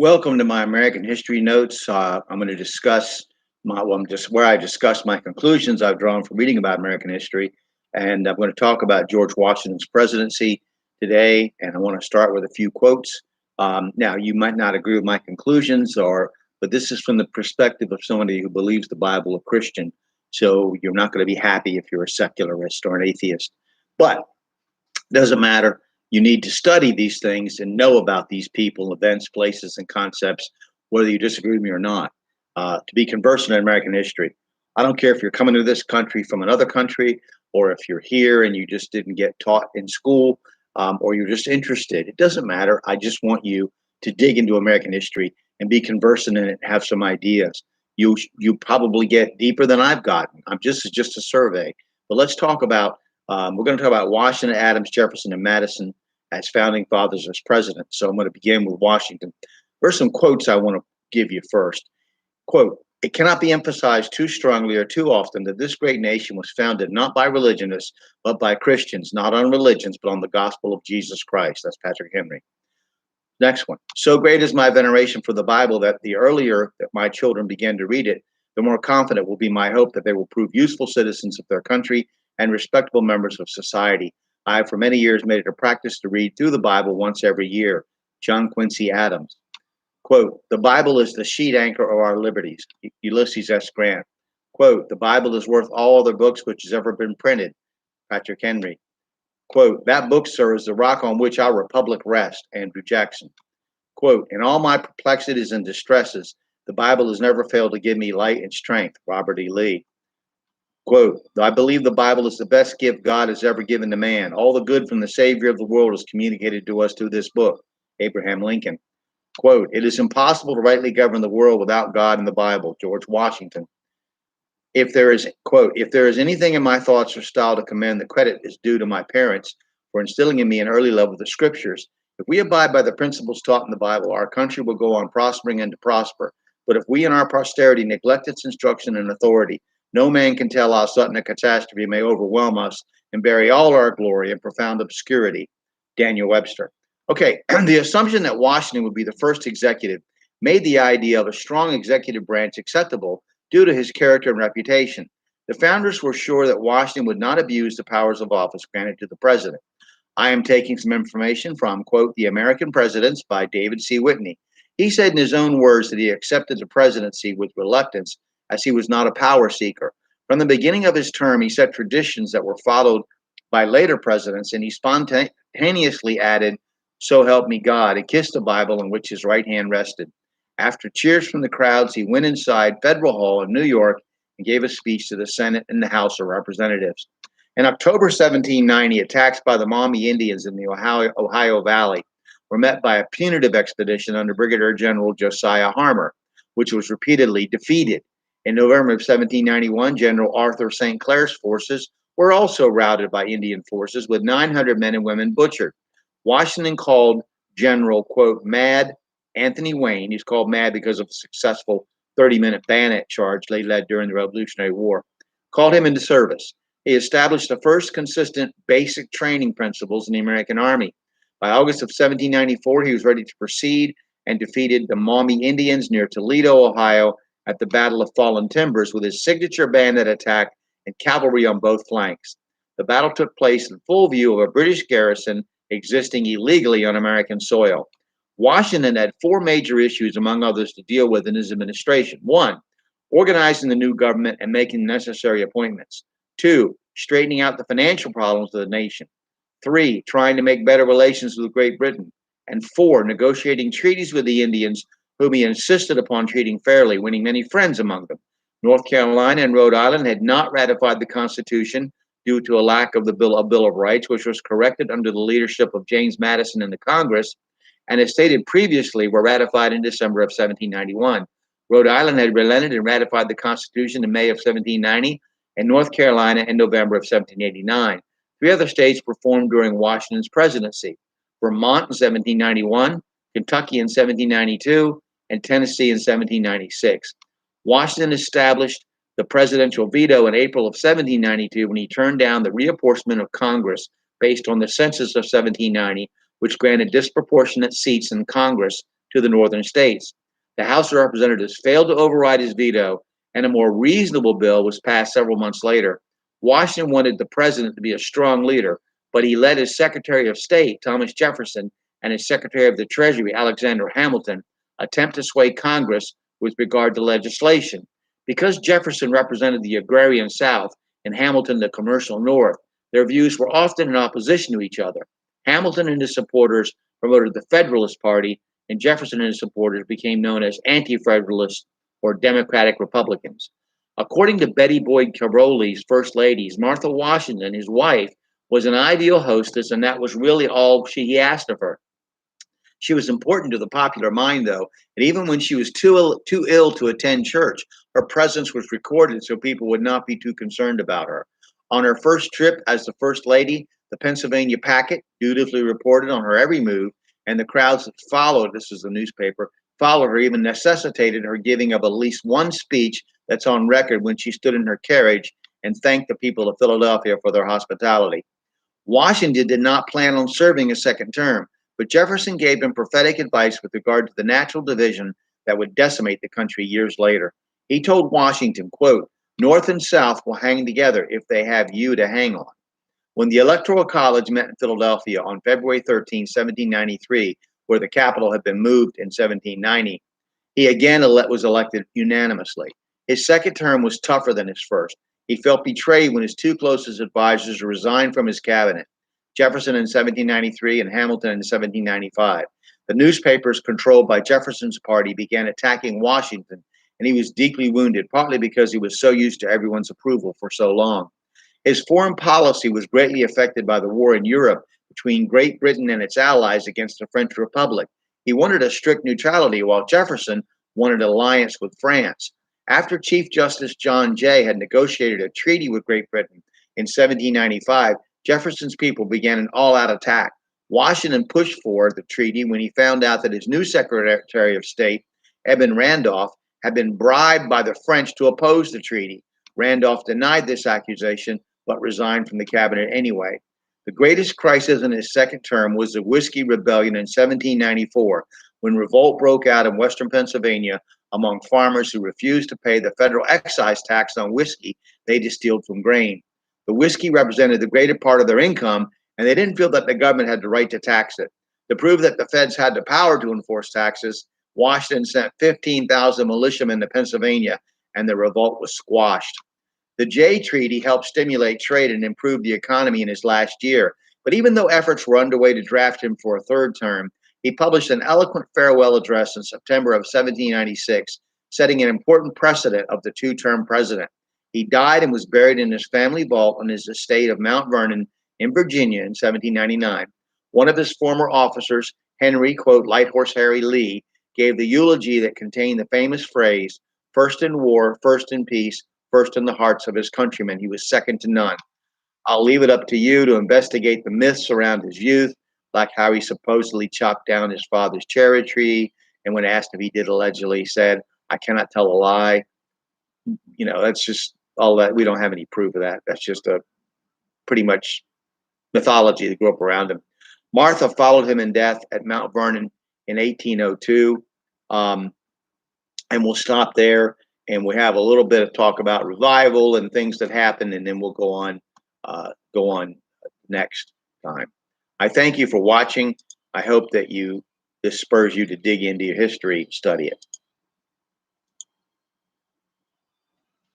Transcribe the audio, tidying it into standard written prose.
Welcome to my American History Notes. I'm going to discuss just where I discuss my conclusions I've drawn from reading about American history, and I'm going to talk about George Washington's presidency today. And I want to start with a few quotes. Now, you might not agree with my conclusions, but this is from the perspective of somebody who believes the Bible, a Christian. So you're not going to be happy if you're a secularist or an atheist. But doesn't matter. You need to study these things and know about these people, events, places, and concepts, whether you disagree with me or not, to be conversant in American history. I don't care if you're coming to this country from another country, or if you're here and you just didn't get taught in school, or you're just interested. It doesn't matter. I just want you to dig into American history and be conversant in it, and have some ideas. You probably get deeper than I've gotten. Just a survey. But let's talk about we're going to talk about Washington, Adams, Jefferson, and Madison as founding fathers as presidents. So I'm going to begin with Washington. There's some quotes I want to give you first. Quote, "It cannot be emphasized too strongly or too often that this great nation was founded not by religionists, but by Christians, not on religions, but on the gospel of Jesus Christ." That's Patrick Henry. Next one. "So great is my veneration for the Bible that the earlier that my children begin to read it, the more confident will be my hope that they will prove useful citizens of their country and respectable members of society. I have for many years made it a practice to read through the Bible once every year." John Quincy Adams. Quote, "The Bible is the sheet anchor of our liberties." Ulysses S. Grant. Quote, "The Bible is worth all other books which has ever been printed." Patrick Henry. Quote, "That book, sir, is the rock on which our republic rests." Andrew Jackson. Quote, "In all my perplexities and distresses, the Bible has never failed to give me light and strength." Robert E. Lee. Quote, "I believe the Bible is the best gift God has ever given to man. All the good from the Savior of the world is communicated to us through this book." Abraham Lincoln. Quote, "It is impossible to rightly govern the world without God and the Bible." George Washington. Quote, "If there is anything in my thoughts or style to commend, the credit is due to my parents for instilling in me an early love of the scriptures. If we abide by the principles taught in the Bible, our country will go on prospering and to prosper. But if we in our posterity neglect its instruction and authority, no man can tell how sudden a catastrophe may overwhelm us and bury all our glory in profound obscurity." Daniel Webster. Okay, the assumption that Washington would be the first executive made the idea of a strong executive branch acceptable due to his character and reputation. The founders were sure that Washington would not abuse the powers of office granted to the president. I am taking some information from, quote, "The American Presidents" by David C. Whitney. He said in his own words that he accepted the presidency with reluctance as he was not a power seeker. From the beginning of his term, he set traditions that were followed by later presidents, and he spontaneously added, "So help me God," and kissed the Bible in which his right hand rested. After cheers from the crowds, he went inside Federal Hall in New York and gave a speech to the Senate and the House of Representatives. In October 1790, attacks by the Maumee Indians in the Ohio Valley were met by a punitive expedition under Brigadier General Josiah Harmer, which was repeatedly defeated. In November of 1791, General Arthur St. Clair's forces were also routed by Indian forces, with 900 men and women butchered. Washington called General, quote, "Mad" Anthony Wayne. He's called mad because of a successful 30-minute bayonet charge they led during the Revolutionary War. Called him into service. He established the first consistent basic training principles in the American Army. By August of 1794, he was ready to proceed and defeated the Maumee Indians near Toledo, Ohio, at the Battle of Fallen Timbers with his signature bayonet attack and cavalry on both flanks. The battle took place in full view of a British garrison existing illegally on American soil. Washington had four major issues, among others, to deal with in his administration. One, organizing the new government and making necessary appointments. Two, straightening out the financial problems of the nation. Three, trying to make better relations with Great Britain. And four, negotiating treaties with the Indians, whom he insisted upon treating fairly, winning many friends among them. North Carolina and Rhode Island had not ratified the Constitution due to a lack of a Bill of Rights, which was corrected under the leadership of James Madison in the Congress, and as stated previously, were ratified in December of 1791. Rhode Island had relented and ratified the Constitution in May of 1790, and North Carolina in November of 1789. Three other states were formed during Washington's presidency: Vermont in 1791, Kentucky in 1792, and Tennessee in 1796. Washington established the presidential veto in April of 1792 when he turned down the reapportionment of Congress based on the census of 1790, which granted disproportionate seats in Congress to the northern states. The House of Representatives failed to override his veto, and a more reasonable bill was passed several months later. Washington wanted the president to be a strong leader, but he let his Secretary of State, Thomas Jefferson, and his Secretary of the Treasury, Alexander Hamilton, attempt to sway Congress with regard to legislation. Because Jefferson represented the agrarian South and Hamilton the commercial North, their views were often in opposition to each other. Hamilton and his supporters promoted the Federalist Party, and Jefferson and his supporters became known as Anti-Federalists or Democratic Republicans. According to Betty Boyd Caroli's First Ladies, Martha Washington, his wife, was an ideal hostess, and that was really all he asked of her. She was important to the popular mind, though, and even when she was too ill to attend church, her presence was recorded so people would not be too concerned about her. On her first trip as the First Lady, the Pennsylvania Packet dutifully reported on her every move, and the crowds that followed, this is the newspaper, followed her, even necessitated her giving of at least one speech that's on record when she stood in her carriage and thanked the people of Philadelphia for their hospitality. Washington did not plan on serving a second term, but Jefferson gave him prophetic advice with regard to the natural division that would decimate the country years later. He told Washington, quote, "North and South will hang together if they have you to hang on." When the Electoral College met in Philadelphia on February 13, 1793, where the capital had been moved in 1790, he again was elected unanimously. His second term was tougher than his first. He felt betrayed when his two closest advisors resigned from his cabinet, Jefferson in 1793 and Hamilton in 1795. The newspapers controlled by Jefferson's party began attacking Washington, and he was deeply wounded, partly because he was so used to everyone's approval for so long. His foreign policy was greatly affected by the war in Europe between Great Britain and its allies against the French Republic. He wanted a strict neutrality, while Jefferson wanted an alliance with France. After Chief Justice John Jay had negotiated a treaty with Great Britain in 1795, Jefferson's people began an all-out attack. Washington pushed for the treaty when he found out that his new Secretary of State, Edmund Randolph, had been bribed by the French to oppose the treaty. Randolph denied this accusation, but resigned from the cabinet anyway. The greatest crisis in his second term was the Whiskey Rebellion in 1794, when revolt broke out in western Pennsylvania among farmers who refused to pay the federal excise tax on whiskey they distilled from grain. The whiskey represented the greater part of their income, and they didn't feel that the government had the right to tax it. To prove that the feds had the power to enforce taxes, Washington sent 15,000 militiamen to Pennsylvania, and the revolt was squashed. The Jay Treaty helped stimulate trade and improve the economy in his last year. But even though efforts were underway to draft him for a third term, he published an eloquent farewell address in September of 1796, setting an important precedent of the two-term president. He died and was buried in his family vault on his estate of Mount Vernon in Virginia in 1799. One of his former officers, Henry, quote, Lighthorse Harry Lee, gave the eulogy that contained the famous phrase, "First in war, first in peace, first in the hearts of his countrymen. He was second to none." I'll leave it up to you to investigate the myths around his youth, like how he supposedly chopped down his father's cherry tree, and when asked if he did allegedly, said, "I cannot tell a lie." You know, that's just all that. We don't have any proof of that. That's just a pretty much mythology that grew up around him. Martha followed him in death at Mount Vernon in 1802. And we'll stop there, and we have a little bit of talk about revival and things that happened, and then we'll go on next time. I thank you for watching. I hope that this spurs you to dig into your history, study it.